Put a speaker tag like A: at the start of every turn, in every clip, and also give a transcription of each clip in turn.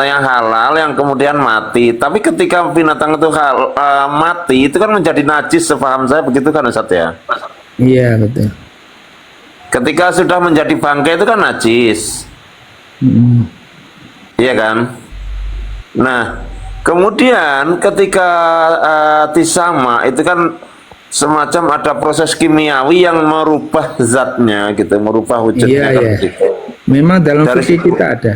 A: yang halal yang kemudian mati. Tapi ketika binatang itu mati, itu kan menjadi najis, sepaham saya begitu kan Ustaz ya?
B: Iya betul.
A: Ketika sudah menjadi bangkai itu kan najis. Iya kan? Nah, kemudian ketika tisama itu kan semacam ada proses kimiawi yang merubah zatnya gitu, merubah wujudnya
B: Iya,
A: kan
B: iya.
A: begitu.
B: Memang dalam
A: Dari
B: fikih
A: situ,
B: kita ada.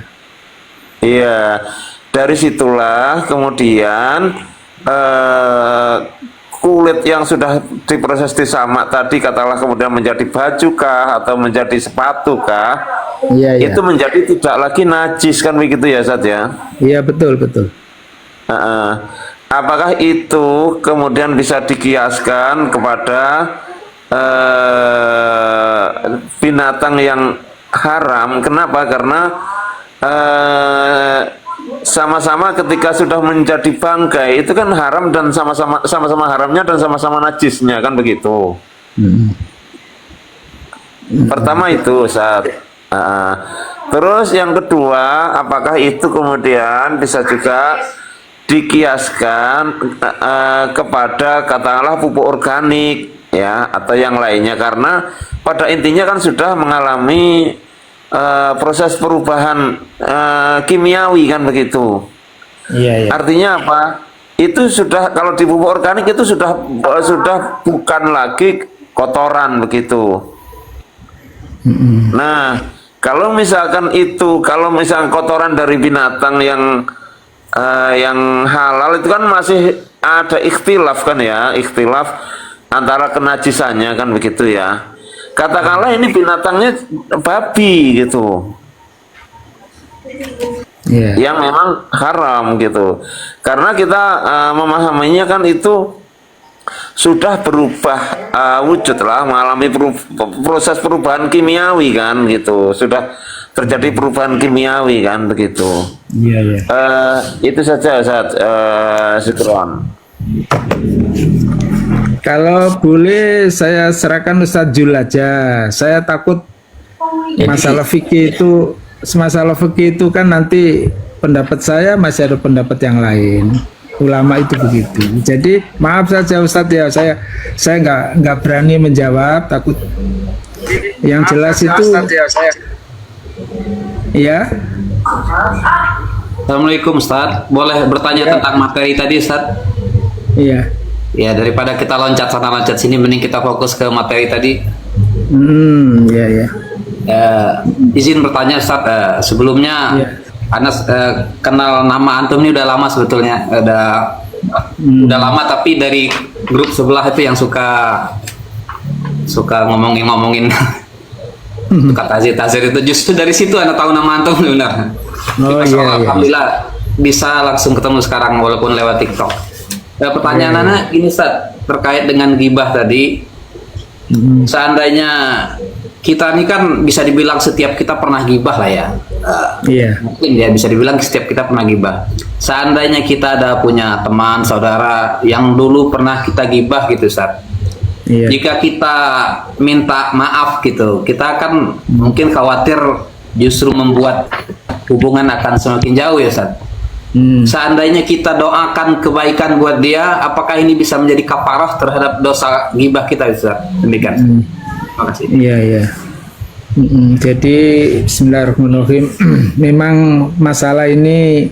A: iya, dari situlah kemudian eh, kulit yang sudah diproses tisama tadi katakanlah kemudian menjadi baju kah atau menjadi sepatu kah,
B: Iya, iya.
A: itu menjadi tidak lagi najis kan begitu ya Zat ya.
B: Iya betul betul.
A: Heeh. Apakah itu kemudian bisa dikiaskan kepada binatang yang haram? Kenapa? Karena sama-sama ketika sudah menjadi bangkai itu kan haram dan sama-sama haramnya dan sama-sama najisnya kan begitu. Pertama itu Ustaz. Terus yang kedua, apakah itu kemudian bisa juga dikiaskan kepada katakanlah pupuk organik ya atau yang lainnya, karena pada intinya kan sudah mengalami proses perubahan kimiawi kan begitu.
B: Iya, iya.
A: Artinya apa? Itu sudah kalau di pupuk organik itu sudah bukan lagi kotoran begitu. Nah, kalau misalkan kotoran dari binatang yang halal itu kan masih ada ikhtilaf kan ya, ikhtilaf antara kenajisannya kan begitu ya. Katakanlah ini binatangnya babi gitu,
B: Iya.
A: yang memang haram gitu. Karena kita memahaminya kan itu sudah berubah wujud lah, mengalami proses perubahan kimiawi kan gitu, sudah terjadi perubahan kimiawi kan begitu.
B: Iya, iya.
A: Itu saja Ustaz. Syukron.
B: Kalau boleh saya serahkan Ustadz Jul aja. Saya takut masalah fikih itu kan nanti pendapat saya masih ada pendapat yang lain. Ulama itu begitu. Jadi maaf saja Ustadz ya, saya nggak berani menjawab, takut. Yang jelas itu ya.
C: Assalamualaikum Ustaz, boleh bertanya tentang materi tadi Ustaz?
B: Iya.
C: Ya, daripada kita loncat sana loncat sini, mending kita fokus ke materi tadi.
B: Iya, iya.
C: Izin bertanya Ustaz, sebelumnya
B: Iya.
C: Anas kenal nama antum ini udah lama sebetulnya, udah lama, tapi dari grup sebelah itu yang suka ngomongin suka tazir itu, justru dari situ Anda tahu nama antum benar.
B: Oh,
C: Masya Allah,
B: iya, iya.
C: alhamdulillah bisa langsung ketemu sekarang walaupun lewat TikTok. Pertanyaan Ana ini Ustaz, terkait dengan gibah tadi. Seandainya kita ini kan bisa dibilang setiap kita pernah gibah lah ya.
B: Iya.
C: Mungkin ya bisa dibilang setiap kita pernah gibah. Seandainya kita ada punya teman, saudara yang dulu pernah kita gibah gitu Ustaz.
B: Iya.
C: Jika kita minta maaf gitu, kita kan mungkin khawatir justru membuat hubungan akan semakin jauh ya Ustaz. Seandainya kita doakan kebaikan buat dia, apakah ini bisa menjadi kafarah terhadap dosa gibah kita Ustaz? Demikian. Terima kasih.
B: Iya, iya. Jadi bismillahirrahmanirrahim. Memang masalah ini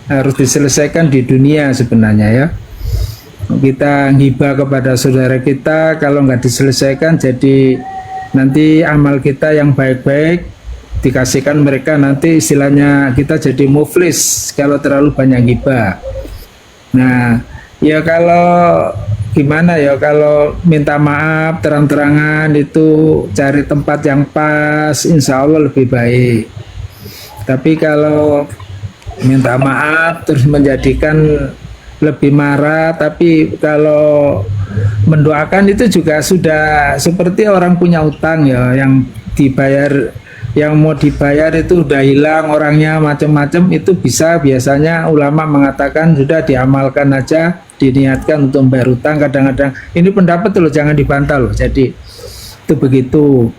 B: harus diselesaikan di dunia sebenarnya ya. Kita ghibah kepada saudara kita, kalau nggak diselesaikan jadi nanti amal kita yang baik-baik dikasihkan mereka, nanti istilahnya kita jadi muflis kalau terlalu banyak ghibah. Nah, ya kalau gimana ya, kalau minta maaf terang-terangan itu cari tempat yang pas, insya Allah lebih baik. Tapi kalau minta maaf terus menjadikan lebih marah, tapi kalau mendoakan itu juga sudah seperti orang punya utang ya, yang dibayar, yang mau dibayar itu udah hilang orangnya, macam-macam, itu bisa biasanya ulama mengatakan sudah diamalkan aja, diniatkan untuk membayar utang. Kadang-kadang ini pendapat loh, jangan dibantah loh. Jadi itu begitu.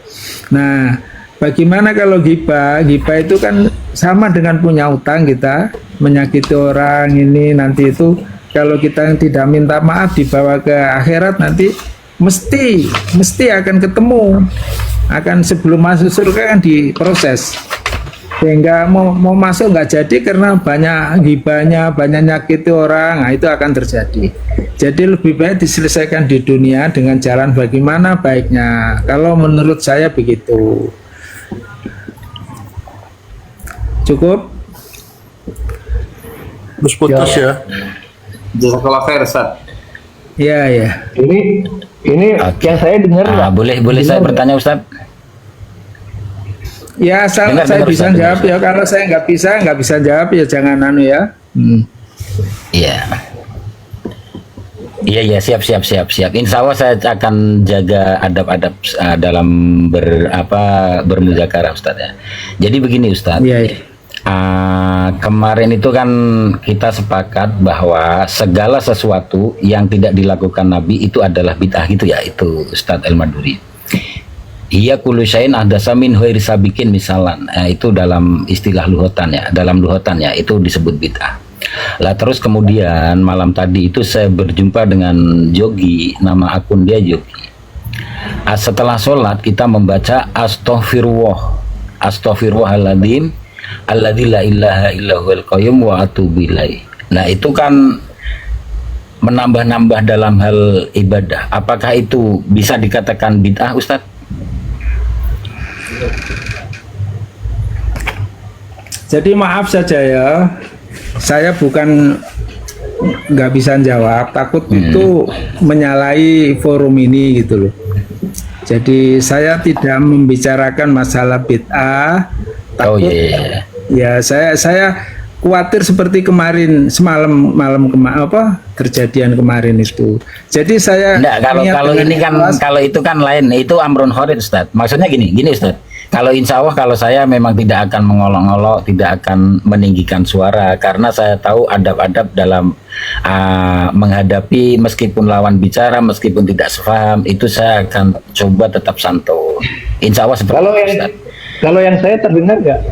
B: Nah, bagaimana kalau ghibah? Ghibah itu kan sama dengan punya utang, kita menyakiti orang ini nanti itu kalau kita yang tidak minta maaf dibawa ke akhirat nanti mesti akan ketemu, akan sebelum masuk surga kan diproses sehingga mau masuk nggak jadi karena banyak ghibahnya, banyak nyakiti orang. Nah, itu akan terjadi. Jadi lebih baik diselesaikan di dunia dengan jalan bagaimana baiknya. Kalau menurut saya begitu. Cukup?
D: Terus putus ya.
C: Jazakallah khair, Ustaz.
B: Ya, ya.
E: Ini yang saya dengar nggak?
F: Boleh saya bertanya Ustaz?
B: Ya, asal saya bisa
F: Ustaz,
B: jawab ya. Kalau saya nggak bisa jawab ya jangan anu ya.
F: Iya. Iya, siap. Insya Allah saya akan jaga adab-adab dalam bermuzakarah Ustaz ya. Jadi begini Ustaz.
B: Iya, iya.
F: Kemarin itu kan kita sepakat bahwa segala sesuatu yang tidak dilakukan Nabi itu adalah bid'ah gitu ya, itu Ustadz El-Maduri. Iya kullu syai'in ahdasa min ghairi sabiqin misalan. Itu dalam istilah luhotan ya, itu disebut bid'ah. Lah terus kemudian malam tadi itu saya berjumpa dengan Jogi, nama akun dia Jogi. Setelah sholat kita membaca astaghfirullahaladzim alladzi la ilaha illa huwal qayyum wa atubu ilaih. Nah, itu kan menambah-nambah dalam hal ibadah. Apakah itu bisa dikatakan bid'ah, Ustadz?
B: Jadi maaf saja ya, saya bukan nggak bisa jawab, takut itu menyalahi forum ini gitu loh. Jadi saya tidak membicarakan masalah bid'ah. Takut, ya saya khawatir seperti kemarin kejadian kemarin itu. Jadi saya
F: kalau ini kan kalau itu kan lain, itu amrun khorid Ustaz. Maksudnya gini Ustaz. Kalau insya Allah kalau saya memang tidak akan mengolok-olok, tidak akan meninggikan suara karena saya tahu adab-adab dalam menghadapi meskipun lawan bicara, meskipun tidak sepaham, itu saya akan coba tetap santun. Insya Allah seperti itu Ustaz.
E: Kalau yang saya terdengar nggak?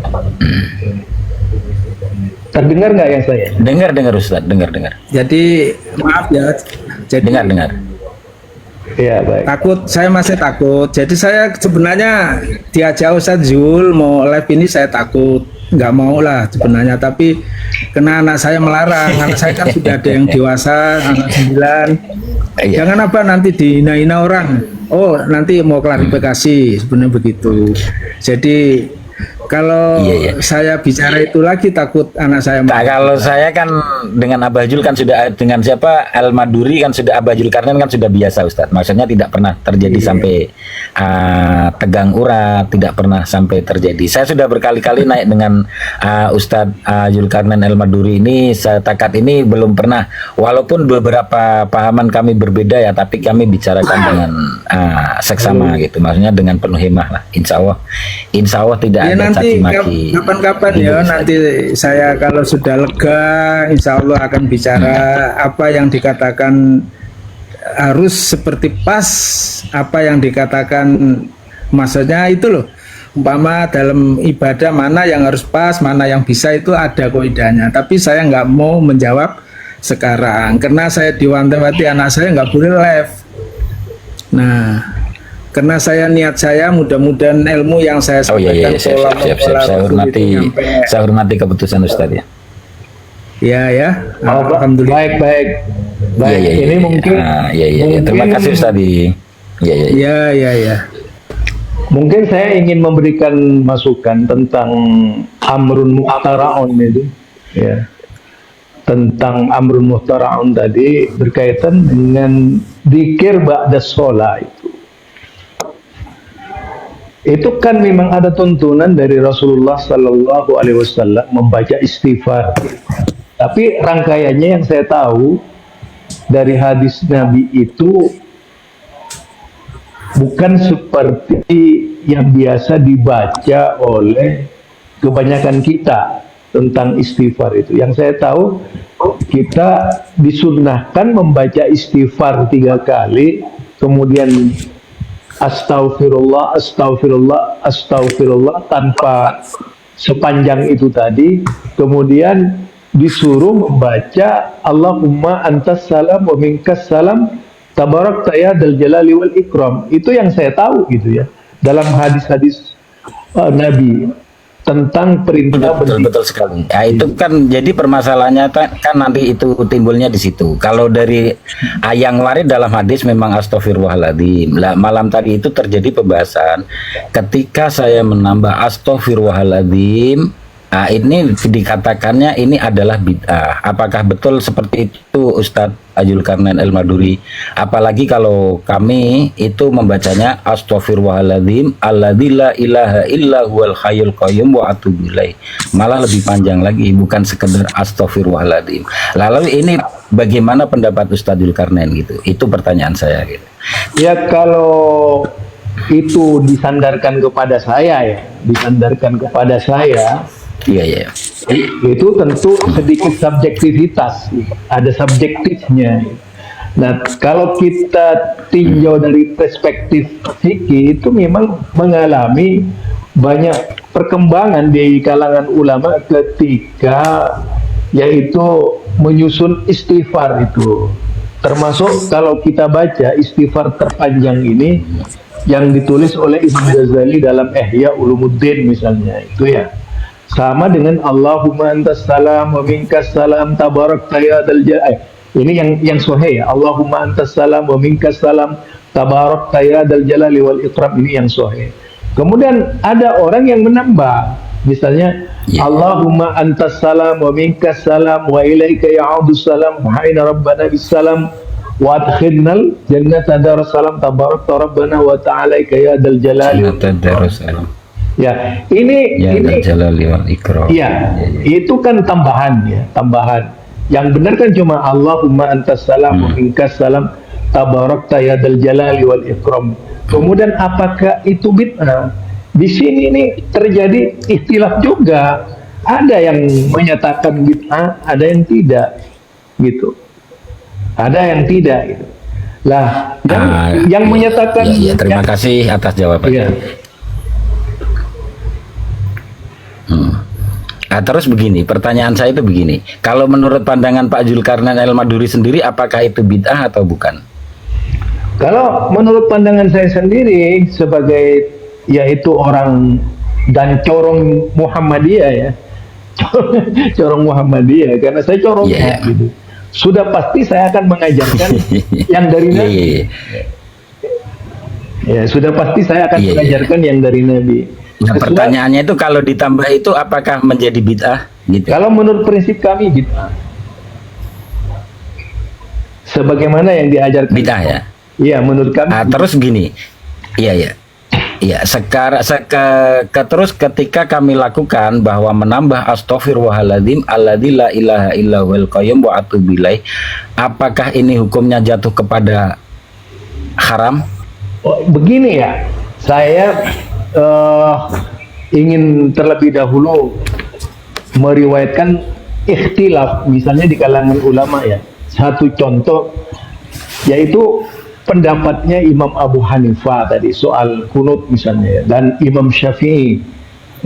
E: Terdengar nggak yang saya?
F: Dengar Ustaz, dengar.
B: Jadi maaf ya. Jadi
F: Dengar.
E: Iya, baik.
B: saya masih takut. Jadi saya sebenarnya diajak Ustadz Zul mau live ini saya takut, nggak mau lah sebenarnya. Tapi kena anak saya melarang. Anak saya kan sudah ada yang dewasa, anak 9. Jangan apa nanti dihina-hina orang. Oh nanti mau klarifikasi sebenarnya begitu. Jadi kalau saya bicara itu lagi takut anak saya.
F: Nah, kalau saya kan dengan Abah Jul kan sudah dengan siapa Al-Maduri kan sudah Abah Jul Karnen kan sudah biasa Ustadz. Maksudnya tidak pernah terjadi sampai tegang urat, tidak pernah sampai terjadi. Saya sudah berkali-kali naik dengan Ustadz Zulkarnain Al-Maduri ini, setakat ini belum pernah. Walaupun beberapa pahaman kami berbeda ya, tapi kami bicarakan dengan seksama gitu. Maksudnya dengan penuh himah lah. Insya Allah tidak
B: Ya,
F: ada
B: nanti kapan-kapan ya nanti saya kalau sudah lega insya Allah akan bicara apa yang dikatakan harus seperti pas apa yang dikatakan, maksudnya itu loh, umpama dalam ibadah mana yang harus pas, mana yang bisa, itu ada kaidahnya. Tapi saya nggak mau menjawab sekarang karena saya diwanti-wanti anak saya nggak boleh live. Nah karena niat saya mudah-mudahan ilmu yang saya sampaikan
F: siap. Saya hormati keputusan Ustadz ya. Ya. Alhamdulillah.
E: Baik. Ini mungkin
F: terima kasih Ustadz.
E: Ya. Mungkin saya ingin memberikan masukan tentang amrun muhtara'un itu ya. Tentang amrun muhtara'un tadi berkaitan dengan zikir ba'da sholat itu kan memang ada tuntunan dari Rasulullah Sallallahu Alaihi Wasallam membaca istighfar. Tapi rangkaiannya yang saya tahu dari hadis Nabi itu bukan seperti yang biasa dibaca oleh kebanyakan kita tentang istighfar itu. Yang saya tahu kita disunnahkan membaca istighfar 3 kali, kemudian Astaghfirullah, astaghfirullah, astaghfirullah tanpa sepanjang itu tadi, kemudian disuruh membaca Allahumma antas salam wa minkas salam tabarakta ya dzal jalali wal ikram. Itu yang saya tahu gitu ya dalam hadis-hadis Nabi tentang perintah
F: Betul sekali. Ya, itu kan jadi permasalahannya kan nanti itu timbulnya di situ. Kalau dari yang warid dalam hadis memang astaghfirullahaladzim. Lah, malam tadi itu terjadi pembahasan ketika saya menambah astaghfirullahaladzim. Nah, ini dikatakannya ini adalah bid'ah. Apakah betul seperti itu Ustadz Dzulkarnain Al-Maduri? Apalagi kalau kami itu membacanya astaghfirullahaladzim alladzi la ilaha illa huwal hayyul qayyum wa atubu ilaih. Malah lebih panjang lagi, bukan sekedar astaghfirullahaladzim. Lalu ini bagaimana pendapat Ustadz Dzulkarnain gitu? Itu pertanyaan saya gitu.
E: Ya kalau itu disandarkan kepada saya ya, disandarkan kepada saya,
F: Iya.
E: itu tentu sedikit subjektivitas, ada subjektifnya. Nah, kalau kita tinjau dari perspektif fikih, itu memang mengalami banyak perkembangan di kalangan ulama ketika yaitu menyusun istighfar itu. Termasuk kalau kita baca istighfar terpanjang ini yang ditulis oleh Imam Ghazali dalam Ihya Ulumuddin misalnya, itu ya. Sama dengan Allahumma antas salam wa minkas salam tabarakta ya dzal jalali. Ini yang sahih ya. Allahumma antas salam wa minkas salam tabarakta ya dzal jalali wal ikram, ini yang sahih. Kemudian ada orang yang menambah, misalnya Allahumma antas salam wa minkas salam wa ilaika ya'udus salam wa hayna rabbana bis salam wa adkhilnal jannata darussalam tabarakta rabbana wa ta'alaika ya dzal jalali wal ikram. Ya, ini
F: jalali wal ikram.
E: Ya, itu kan tambahan ya, tambahan. Yang benar kan cuma Allahumma antas salam wa minkas salam tabarakta ya dzal jalali wal ikram. Kemudian apakah itu bid'ah? Di sini ini terjadi ikhtilaf juga. Ada yang menyatakan bid'ah, ada yang tidak, gitu. Ada yang tidak, gitu. Lah, yang menyatakan.
F: Terima kasih atas jawabannya.
E: Ya.
F: Nah, terus begini, pertanyaan saya itu begini, kalau menurut pandangan Pak Dzulkarnain Al-Maduri sendiri, apakah itu bid'ah atau bukan?
E: Kalau menurut pandangan saya sendiri sebagai yaitu orang dan corong Muhammadiyah ya, corong Muhammadiyah, karena saya corongnya gitu. Sudah pasti saya akan mengajarkan yang dari Nabi. Ya, sudah pasti saya akan mengajarkan yang dari Nabi.
F: Nah, pertanyaannya itu kalau ditambah itu apakah menjadi bid'ah? Gitu.
E: Kalau menurut prinsip kami bid'ah. Sebagaimana yang diajarkan.
F: Bid'ah ya?
E: Iya, menurut kami.
F: Terus gini. Iya. Sekarang terus ketika kami lakukan bahwa menambah astaghfirullahaladzim alladzi la ilaha illa huwal qayyum wa atubu ilaih, apakah ini hukumnya jatuh kepada haram?
E: Oh, begini ya. Saya ingin terlebih dahulu meriwayatkan ikhtilaf misalnya di kalangan ulama ya. Satu contoh yaitu pendapatnya Imam Abu Hanifah tadi soal kunut misalnya, dan Imam Syafi'i.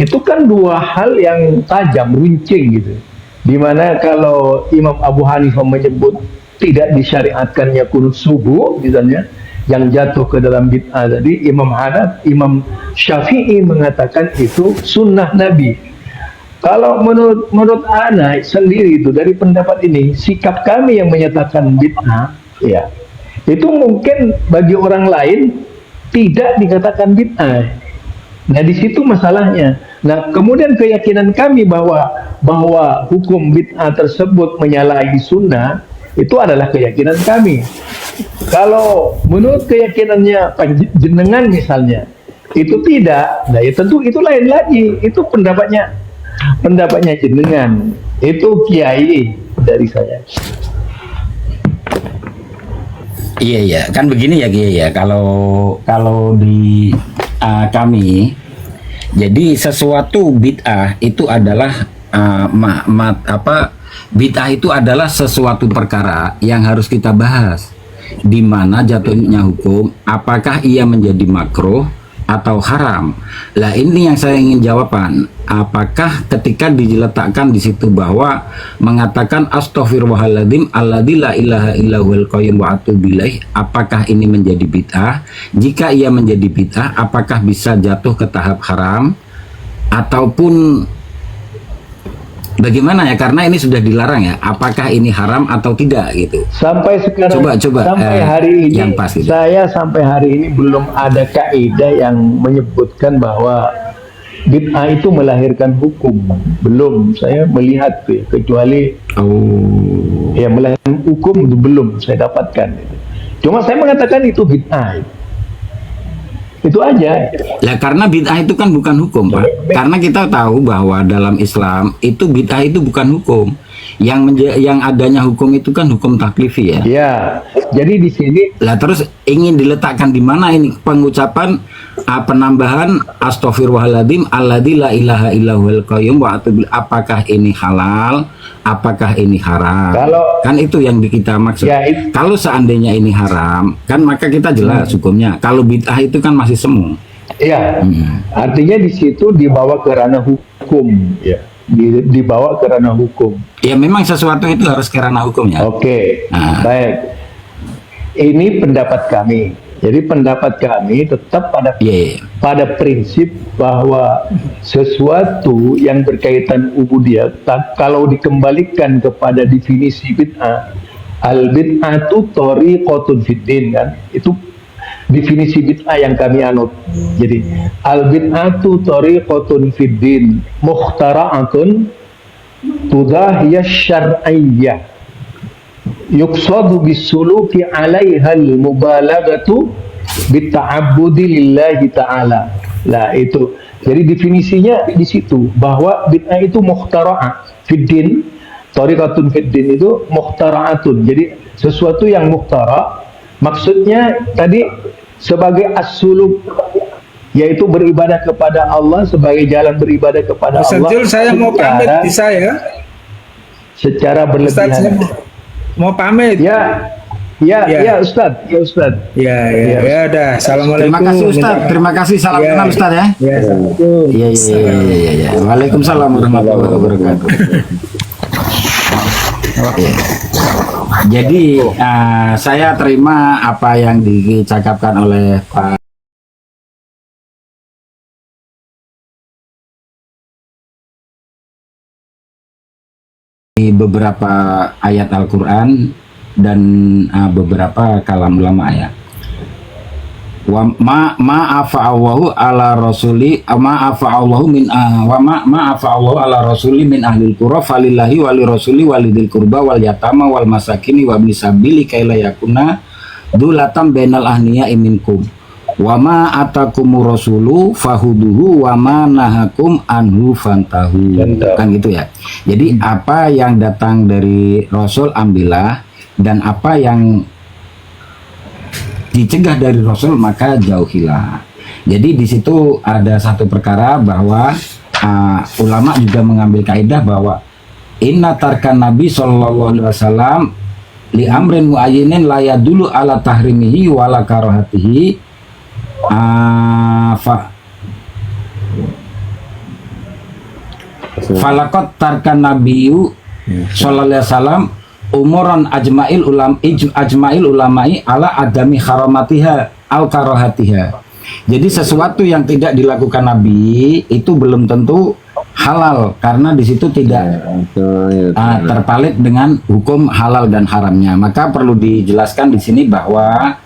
E: Itu kan dua hal yang tajam, runcing gitu. Dimana kalau Imam Abu Hanifah menyebut tidak disyariatkannya kunut subuh misalnya, yang jatuh ke dalam bid'ah tadi, Imam Syafi'i mengatakan itu sunnah Nabi. Kalau menurut ana sendiri itu dari pendapat ini, sikap kami yang menyatakan bid'ah, ya, itu mungkin bagi orang lain tidak dikatakan bid'ah. Nah, di situ masalahnya. Nah, kemudian keyakinan kami bahwa hukum bid'ah tersebut menyalahi sunnah, itu adalah keyakinan kami. Kalau menurut keyakinannya jenengan misalnya itu tidak, nah ya tentu itu lain lagi. Itu pendapatnya jenengan. Itu kiai dari saya.
F: Iya, kan begini ya Kiai ya. Kalau di kami, jadi sesuatu bid'ah itu adalah bid'ah itu adalah sesuatu perkara yang harus kita bahas. di mana jatuhnya hukum, apakah ia menjadi makruh atau haram? Lah ini yang saya ingin jawaban. Apakah ketika diletakkan di situ bahwa mengatakan astaghfirullahaladzim alladzi la ilaha illa huwal qayyum wa atubu ilaih, apakah ini menjadi bid'ah? Jika ia menjadi bid'ah, apakah bisa jatuh ke tahap haram ataupun bagaimana ya? Karena ini sudah dilarang ya. Apakah ini haram atau tidak gitu?
E: Sampai sekarang,
F: Coba,
E: sampai hari ini,
F: yang pas gitu.
E: saya sampai hari ini belum ada kaidah yang menyebutkan bahwa bid'ah itu melahirkan hukum. Belum saya melihat tuh, kecuali ya melahirkan hukum itu belum saya dapatkan. Cuma saya mengatakan itu bid'ah. Itu aja.
F: Ya karena bid'ah itu kan bukan hukum, Pak. Karena kita tahu bahwa dalam Islam itu bid'ah itu bukan hukum. Yang adanya hukum itu kan hukum taklifi ya.
E: Ya, jadi di sini
F: Lah terus ingin diletakkan di mana ini pengucapan penambahan astaghfirullahaladzim alladzi la ilaha illa huwal qayyum wa atubu. Apakah ini halal? Apakah ini haram? Kan itu yang kita maksud.
E: Ya,
F: Kalau seandainya ini haram, kan maka kita jelas hukumnya. Kalau bid'ah itu kan masih semu.
E: ya, artinya di situ dibawa ke ranah hukum, ya, dibawa ke ranah hukum.
F: Ya memang sesuatu itu harus ke ranah hukumnya.
E: Oke, baik. Ini pendapat kami. Jadi pendapat kami tetap pada prinsip bahwa sesuatu yang berkaitan ubudiyah, kalau dikembalikan kepada definisi bid'ah, al bid'atu thariqatun fiddin, kan? Itu definisi bid'ah yang kami anut. Jadi al bid'atu thariqatun fiddin mukhtara'atun tudahiyah syar'iyyah yuqsadu bisuluki 'alaiha al-mubalaghatu bitta'abbudi lillahi ta'ala. Lah itu. Jadi definisinya di situ bahwa bid'ah itu mukhtara'ah fiddin, thariqatun fiddin itu mukhtara'atun. Jadi sesuatu yang mukhtara, maksudnya tadi sebagai as-suluk, yaitu beribadah kepada Allah, sebagai jalan beribadah kepada Allah.
B: Ustaz Jul, saya mau pamit, bisa ya?
E: Secara berlebihan.
B: Ustaz, saya mau pamit.
E: Ya, Ustaz.
B: Ya, udah. Assalamualaikum.
F: Terima kasih Ustaz. Terima kasih. Salam kenal Ustaz ya.
B: Ya, assalamualaikum.
F: Iya. Waalaikumsalam warahmatullahi wabarakatuh. Oke. Jadi saya terima apa yang dicakapkan oleh Pak beberapa ayat Al-Quran dan beberapa kalam ulama ya. Ma'afa'allahu ala rasuli ma'afa'allahu min ma'afa'allahu ala rasuli min ahlil qura falillahi wali rasuli walidil qurba wal yatama wal masakini wa ibnis sabili kaila yakuna dulatam bainal ahniya'i minkum wa ma atakumur rasulu fahuduhu wa ma nahakum anhu fantahu. Kan gitu ya. Jadi apa yang datang dari Rasul ambillah, dan apa yang dicegah dari Rasul maka jauhilah. Jadi di situ ada satu perkara bahwa ulama juga mengambil kaidah bahwa inna tarkan Nabi sallallahu alaihi wasallam li amrin muayyinin la yadulu ala tahrimihi wala karahatihi falakot tarkan Nabiyu sallallahu alaihi wasallam umuran ajma'il ulamai ala adami haramatiha al karahatiha. Jadi sesuatu yang tidak dilakukan Nabi itu belum tentu halal, karena di situ tidak terpalit dengan hukum halal dan haramnya. Maka perlu dijelaskan di sini bahwa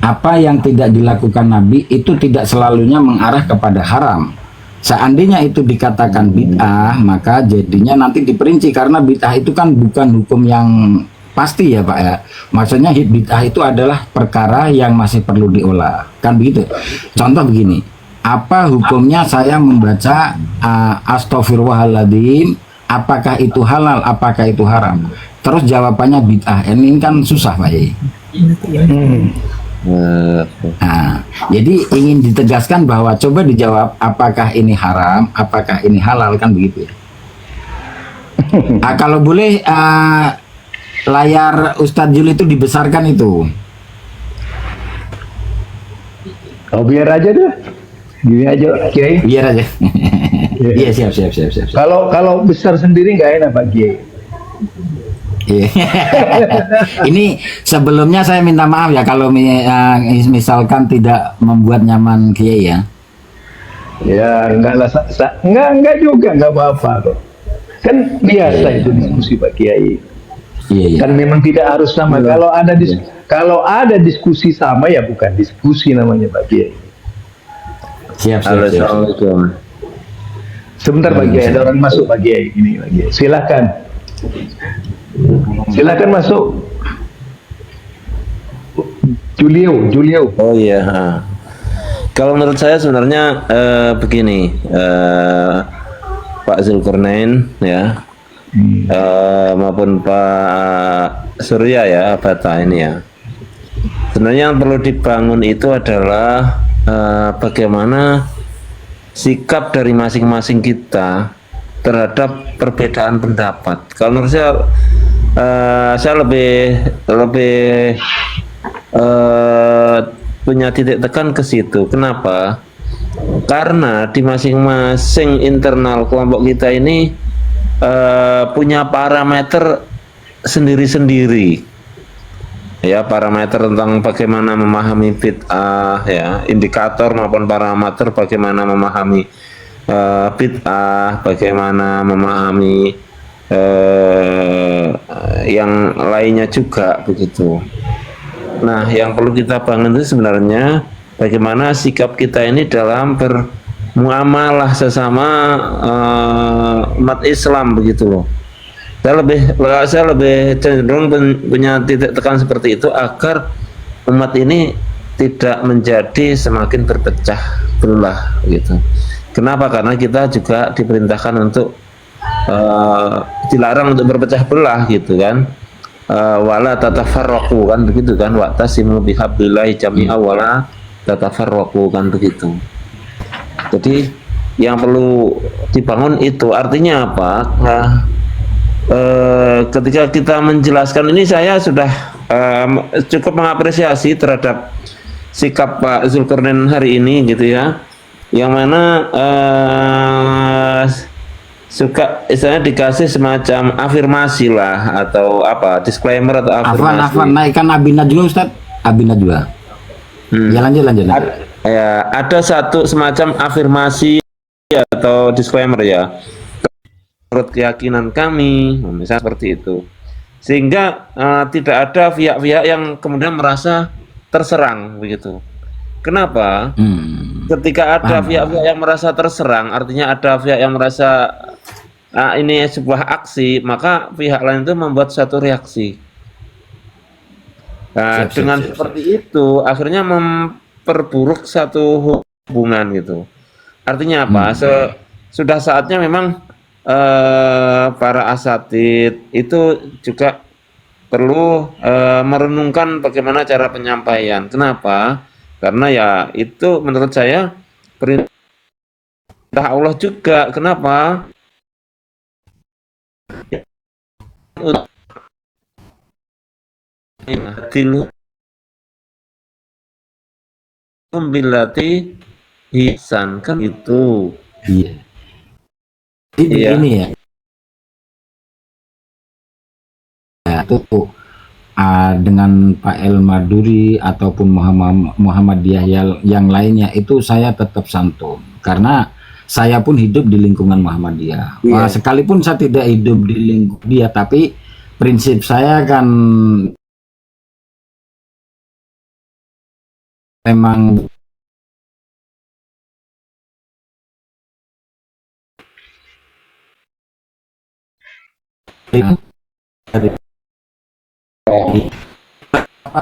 F: apa yang tidak dilakukan Nabi itu tidak selalunya mengarah kepada haram. Seandainya itu dikatakan bid'ah, maka jadinya nanti diperinci, karena bid'ah itu kan bukan hukum yang pasti ya Pak ya. Maksudnya bid'ah itu adalah perkara yang masih perlu diolah, kan begitu. Contoh begini, apa hukumnya saya membaca astaghfirullahaladzim, apakah itu halal, apakah itu haram? Terus jawabannya bid'ah, ini kan susah Pak ya. Nah, jadi ingin ditegaskan bahwa coba dijawab apakah ini haram, apakah ini halal, kan begitu ya. Kalau boleh layar Ustadz Jul itu dibesarkan itu.
E: Oh, biar aja deh. Gini aja, Kiai.
F: Biar aja. Iya, siap.
E: Kalau besar sendiri nggak enak Pak Kiai.
F: Iya. Ini sebelumnya saya minta maaf ya kalau misalkan tidak membuat nyaman Kiai ya.
E: Ya, enggak lah, enggak juga, enggak apa-apa kok. Kan biasa itu diskusi Pak Kiai.
F: Iya.
E: Kan memang tidak harus sama. Kalau ada diskusi sama ya bukan diskusi namanya Pak Kiai.
F: Siap.
A: Assalamualaikum.
E: Sebentar Pak Kiai, ada orang masuk Pak Kiai. Ini Pak Kiai. Silakan masuk. Julio.
A: Oh iya. Kalau menurut saya sebenarnya begini, Pak Zulkarnain ya, maupun Pak Surya ya, Bata ini ya. Sebenarnya yang perlu dibangun itu adalah bagaimana sikap dari masing-masing kita terhadap perbedaan pendapat. Kalau menurut saya lebih punya titik tekan ke situ. Kenapa? Karena di masing-masing internal kelompok kita ini punya parameter sendiri-sendiri. Ya, parameter tentang bagaimana memahami bid'ah, ya, indikator maupun parameter bagaimana memahami bid'ah, bagaimana memahami yang lainnya juga begitu. Nah, yang perlu kita bangun itu sebenarnya bagaimana sikap kita ini dalam bermuamalah sesama umat Islam begitu loh. Saya lebih cenderung punya titik tekan seperti itu agar umat ini tidak menjadi semakin berpecah belah gitu. Kenapa? Karena kita juga diperintahkan untuk dilarang untuk berpecah belah gitu kan. Wala tatafarraqu kan begitu kan, wa'tasimu bihablillahi jami'a wala tatafarraqu kan begitu. Jadi yang perlu dibangun itu artinya apa? Nah, ketika kita menjelaskan ini saya sudah cukup mengapresiasi terhadap sikap Pak Zulkarnain hari ini gitu ya, yang mana suka istilahnya dikasih semacam afirmasi lah atau apa, disclaimer atau afirmasi.
F: Afwan naikkan Abina dulu Ustaz. Abina juga. Ya lanjut.
A: Ada satu semacam afirmasi atau disclaimer ya. Menurut keyakinan kami, misalnya seperti itu, sehingga tidak ada pihak-pihak yang kemudian merasa terserang begitu. Kenapa? Ketika ada pihak-pihak yang merasa terserang, artinya ada pihak yang merasa ini sebuah aksi, maka pihak lain itu membuat satu reaksi. Nah, dengan seperti itu, akhirnya memperburuk satu hubungan gitu. Artinya apa? Sudah saatnya memang para asatid itu juga perlu merenungkan bagaimana cara penyampaian. Kenapa? Karena ya itu menurut saya perintah Allah juga. Kenapa? Bilati ihsan kan itu.
F: Iya. Ini ya. Itu dengan Pak El Maduri ataupun Muhammadiyah yang lainnya itu saya tetap santun karena saya pun hidup di lingkungan Muhammadiyah. Sekalipun saya tidak hidup di lingkup dia, tapi prinsip saya kan memang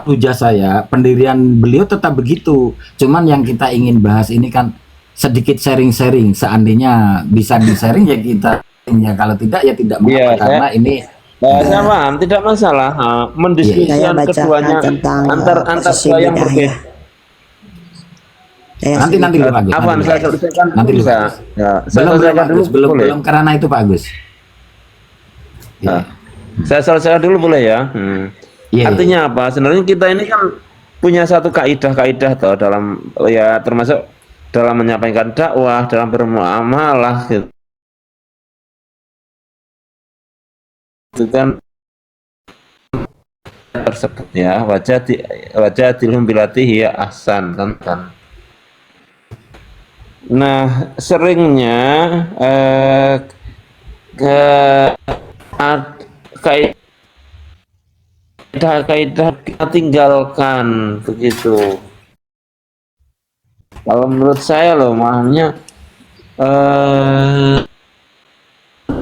F: hujah saya, pendirian beliau tetap begitu. Cuman yang kita ingin bahas ini kan sedikit sharing-sharing. Seandainya bisa di-sharing ya kita, ya kalau tidak ya tidak mengapa karena ini
A: saya paham, tidak masalah mendiskusikan keduanya antar dua yang berbeda.
F: Nanti dulu Pak Agus.
A: Saya selesaikan
F: nanti
A: dulu.
F: Belum karena itu Pak Agus.
A: Saya selesaikan dulu boleh ya?
F: Iya,
A: Artinya apa? Sebenarnya kita ini kan punya satu kaidah-kaidah toh dalam ya termasuk dalam menyampaikan dakwah, dalam bermuamalah gitu. Itu kan tersebut ya wajah tilhum bilatihi ya ahsan kan. Nah, seringnya ke kaidah-kaidah kita tinggalkan begitu. Kalau menurut saya loh, mahamnya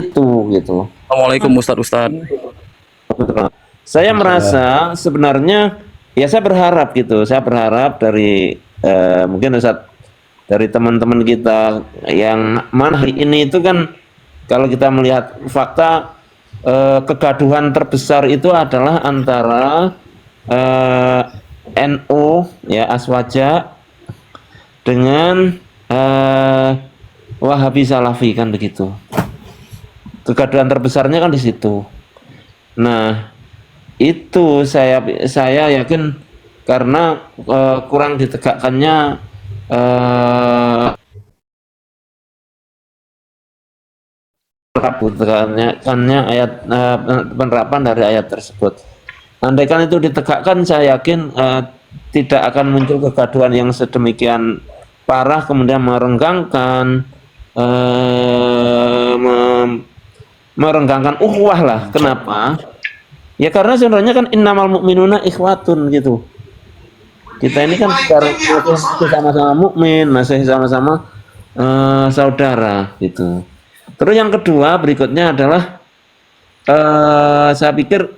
A: itu gitu.
D: Assalamualaikum Ustadz.
A: Saya merasa sebenarnya ya saya berharap gitu. Saya berharap dari mungkin Ustadz, dari teman-teman kita yang mana hari ini itu kan kalau kita melihat fakta kegaduhan terbesar itu adalah antara NU ya Aswaja dengan Wahabi Salafi kan begitu. Kegaduhan terbesarnya kan di situ. Nah, itu saya yakin karena kurang ditegakkannya tekannya ayat penerapan dari ayat tersebut. Andaikan itu ditegakkan, saya yakin tidak akan muncul kegaduhan yang sedemikian parah kemudian merenggangkan merenggangkan ukhuwah lah. Kenapa? Ya karena sebenarnya kan innamal mu'minuna ikhwatun gitu. Kita ini kan sama-sama mukmin, masih sama-sama saudara gitu. Terus yang kedua berikutnya adalah saya pikir